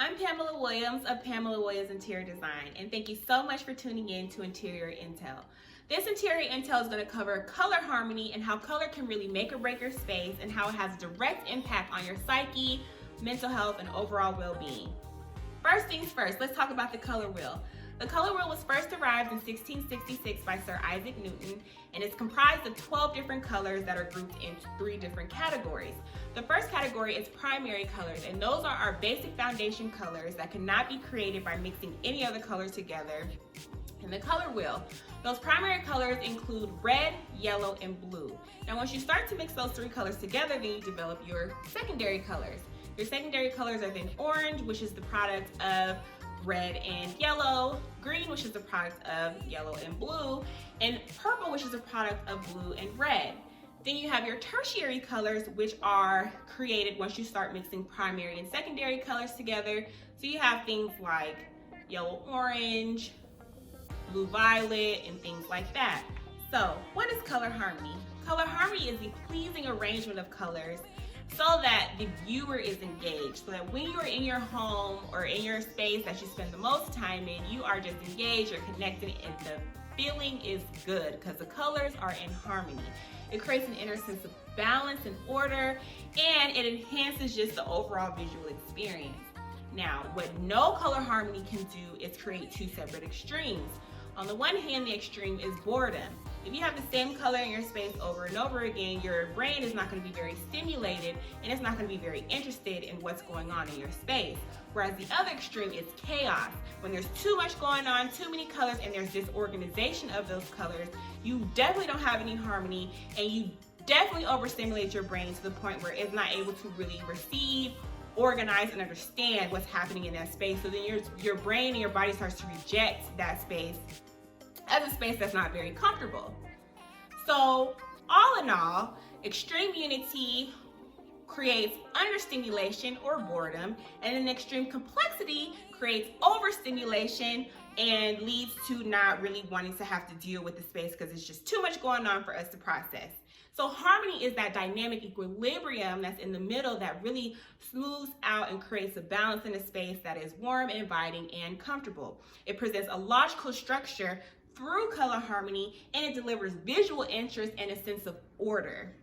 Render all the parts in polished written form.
I'm Pamela Williams of Pamela Williams Interior Design, and thank you so much for tuning in to Interior Intel. This Interior Intel is going to cover color harmony and how color can really make or break your space and how it has a direct impact on your psyche, mental health, and overall well-being. First things first, let's talk about the color wheel. The color wheel was first derived in 1666 by Sir Isaac Newton, and it's comprised of 12 different colors that are grouped into 3 different categories. The first category is primary colors, and those are our basic foundation colors that cannot be created by mixing any other colors together in the color wheel. Those primary colors include red, yellow, and blue. Now once you start to mix those 3 colors together, then you develop your secondary colors. Your secondary colors are then orange, which is the product of red and yellow, green, which is the product of yellow and blue, and purple, which is a product of blue and red. Then you have your tertiary colors, which are created once you start mixing primary and secondary colors together. So you have things like yellow orange, blue violet, and things like that. So what is color harmony? Color harmony is the pleasing arrangement of colors so that the viewer is engaged, so that when you're in your home or in your space that you spend the most time in, you are just engaged, you're connected, and the feeling is good because the colors are in harmony. It creates an inner sense of balance and order, and it enhances just the overall visual experience. Now, what no color harmony can do is create 2 separate extremes. On the one hand, the extreme is boredom. If you have the same color in your space over and over again, your brain is not going to be very stimulated and it's not going to be very interested in what's going on in your space. Whereas the other extreme is chaos. When there's too much going on, too many colors, and there's disorganization of those colors, you definitely don't have any harmony, and you definitely overstimulate your brain to the point where it's not able to really receive, organize, and understand what's happening in that space. So then your brain and your body starts to reject that space as a space that's not very comfortable. So all in all, extreme unity creates understimulation or boredom, and an extreme complexity creates overstimulation and leads to not really wanting to have to deal with the space because it's just too much going on for us to process. So harmony is that dynamic equilibrium that's in the middle that really smooths out and creates a balance in a space that is warm, inviting, and comfortable. It presents a logical structure through color harmony, and it delivers visual interest and a sense of order.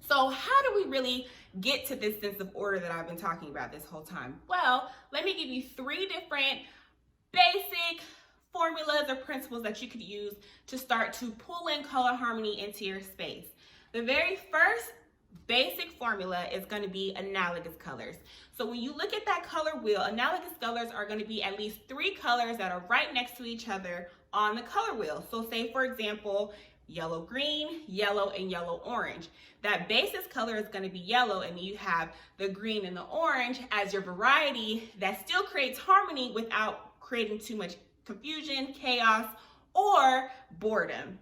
So how do we really get to this sense of order that I've been talking about this whole time? Well, let me give you 3 different basic formulas or principles that you could use to start to pull in color harmony into your space. The very first basic formula is going to be analogous colors. So when you look at that color wheel, analogous colors are going to be at least 3 colors that are right next to each other on the color wheel. So say, for example, yellow green, yellow, and yellow orange. That basis color is going to be yellow, and you have the green and the orange as your variety that still creates harmony without creating too much confusion, chaos, or boredom.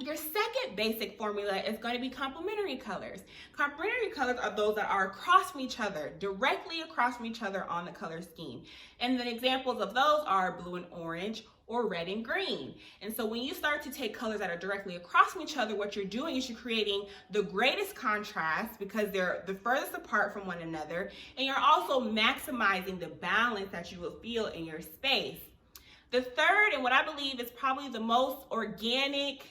Your second basic formula is going to be complementary colors. Complementary colors are those that are across from each other, directly across from each other on the color scheme. And the examples of those are blue and orange, or red and green. And so when you start to take colors that are directly across from each other, what you're doing is you're creating the greatest contrast because they're the furthest apart from one another, and you're also maximizing the balance that you will feel in your space. The third, and what I believe is probably the most organic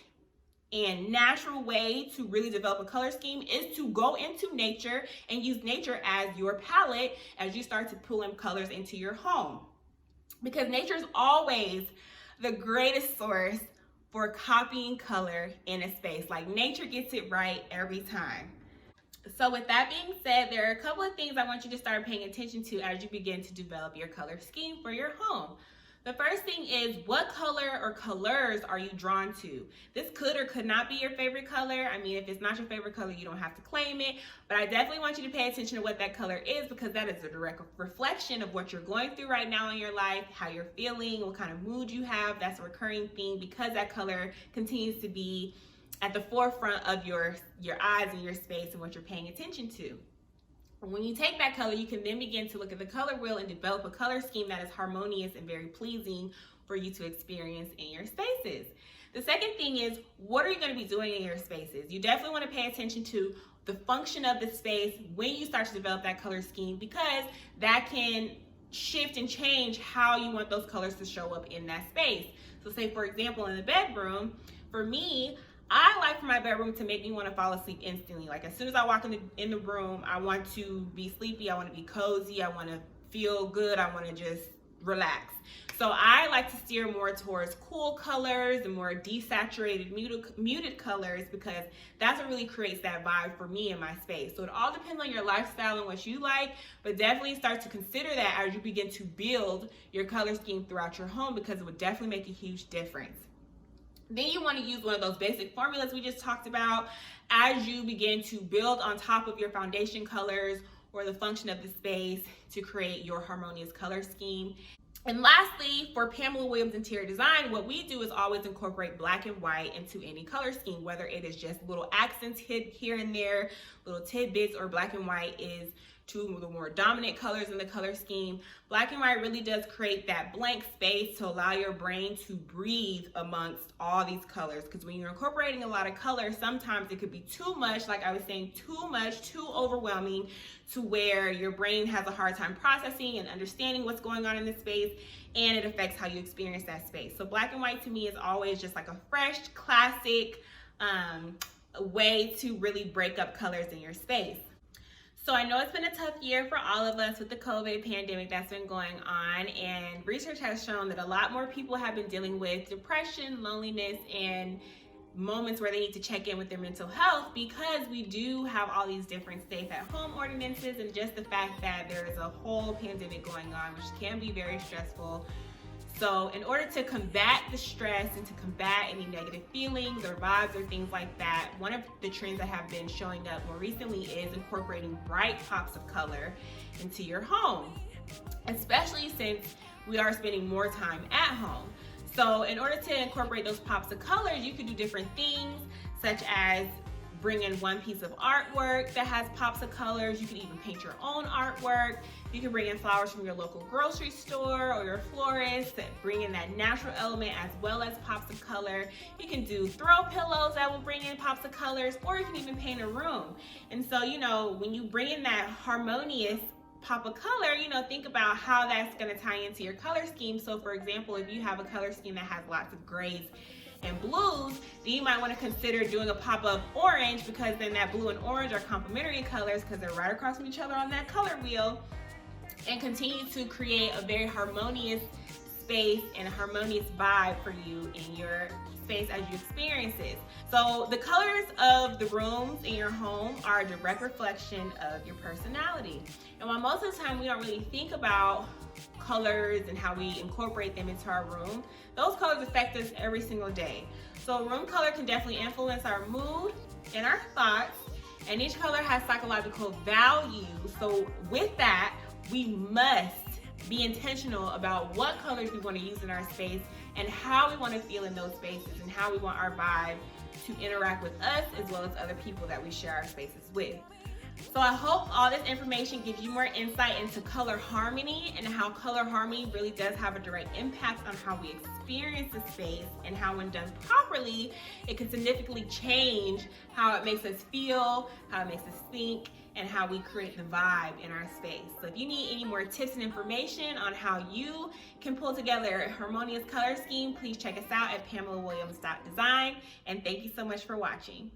and natural way to really develop a color scheme, is to go into nature and use nature as your palette as you start to pull in colors into your home. Because nature is always the greatest source for copying color in a space. Like, nature gets it right every time. So with that being said, there are a couple of things I want you to start paying attention to as you begin to develop your color scheme for your home. The first thing is, what color or colors are you drawn to? This could or could not be your favorite color. I mean, if it's not your favorite color, you don't have to claim it, but I definitely want you to pay attention to what that color is, because that is a direct reflection of what you're going through right now in your life, how you're feeling, what kind of mood you have. That's a recurring theme because that color continues to be at the forefront of your eyes and your space and what you're paying attention to. When you take that color, you can then begin to look at the color wheel and develop a color scheme that is harmonious and very pleasing for you to experience in your spaces. The second thing is, what are you going to be doing in your spaces? You definitely want to pay attention to the function of the space when you start to develop that color scheme, because that can shift and change how you want those colors to show up in that space. So say, for example, in the bedroom, for me, I like for my bedroom to make me want to fall asleep instantly. Like as soon as I walk in the room, I want to be sleepy, I want to be cozy, I want to feel good, I want to just relax. So I like to steer more towards cool colors and more desaturated, muted colors, because that's what really creates that vibe for me in my space. So it all depends on your lifestyle and what you like, but definitely start to consider that as you begin to build your color scheme throughout your home, because it would definitely make a huge difference. Then you want to use one of those basic formulas we just talked about as you begin to build on top of your foundation colors or the function of the space to create your harmonious color scheme. And lastly, for Pamela Williams Interior Design, what we do is always incorporate black and white into any color scheme, whether it is just little accents hid here and there, little tidbits, or black and white is two of the more dominant colors in the color scheme. Black and white really does create that blank space to allow your brain to breathe amongst all these colors, because when you're incorporating a lot of colors, sometimes it could be too much, like I was saying, too much, too overwhelming, to where your brain has a hard time processing and understanding what's going on in the space, and it affects how you experience that space. So black and white to me is always just like a fresh, classic way to really break up colors in your space. So I know it's been a tough year for all of us with the COVID pandemic that's been going on, and research has shown that a lot more people have been dealing with depression, loneliness, and moments where they need to check in with their mental health, because we do have all these different stay-at-home ordinances, and just the fact that there is a whole pandemic going on, which can be very stressful. So in order to combat the stress and to combat any negative feelings or vibes or things like that, one of the trends that have been showing up more recently is incorporating bright pops of color into your home, especially since we are spending more time at home. So in order to incorporate those pops of colors, you can do different things, such as bring in one piece of artwork that has pops of colors. You can even paint your own artwork. You can bring in flowers from your local grocery store or your florist that bring in that natural element as well as pops of color. You can do throw pillows that will bring in pops of colors, or you can even paint a room. And so, you know, when you bring in that harmonious pop of color, you know, think about how that's going to tie into your color scheme. So for example, if you have a color scheme that has lots of grays and blues, then you might want to consider doing a pop of orange, because then that blue and orange are complementary colors because they're right across from each other on that color wheel, and continue to create a very harmonious space and a harmonious vibe for you in your space as you experience it. So the colors of the rooms in your home are a direct reflection of your personality. And while most of the time we don't really think about colors and how we incorporate them into our room, those colors affect us every single day. So room color can definitely influence our mood and our thoughts, and each color has psychological value. So with that, we must be intentional about what colors we want to use in our space and how we want to feel in those spaces and how we want our vibe to interact with us as well as other people that we share our spaces with. So I hope all this information gives you more insight into color harmony and how color harmony really does have a direct impact on how we experience the space, and how when done properly, it can significantly change how it makes us feel, how it makes us think, and how we create the vibe in our space. So if you need any more tips and information on how you can pull together a harmonious color scheme, please check us out at PamelaWilliams.design. And thank you so much for watching.